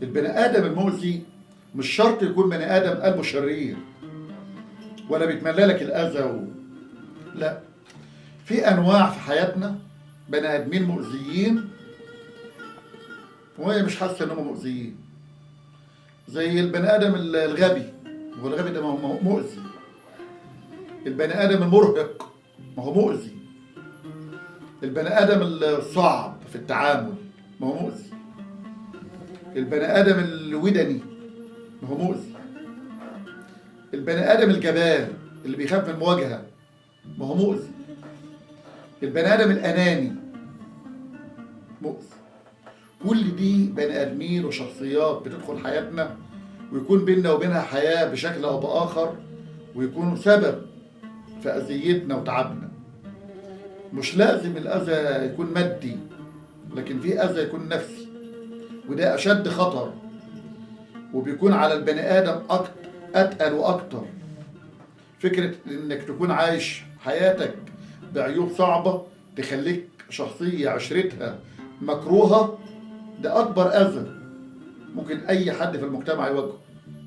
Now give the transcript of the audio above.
البني ادم المؤذي مش شرط يكون بني ادم قلبه شرير ولا بيتمنى لك الاذى لا، في انواع في حياتنا بني ادمين مؤذيين وهي مش حاسه انهم مؤذيين، زي البني ادم الغبي. هو الغبي ده ما هو مؤذي. البني ادم المرهق ما هو مؤذي. البني ادم الصعب في التعامل ما هو مؤذي. البني ادم الودني ما هو مؤذي. البني ادم الجبان اللي بيخاف من المواجهه ما هو مؤذي. البني ادم الاناني مؤذي. كل دي بني ادمين وشخصيات بتدخل حياتنا ويكون بيننا وبينها حياه بشكل او باخر، ويكونوا سبب في اذيتنا وتعبنا. مش لازم الاذى يكون مادي، لكن في اذى يكون نفسي، وده اشد خطر وبيكون على البني ادم اتقل واكتر. فكره انك تكون عايش حياتك بعيوب صعبه تخليك شخصيه عشرتها مكروهه، ده اكبر اذى ممكن اي حد في المجتمع يواجهه.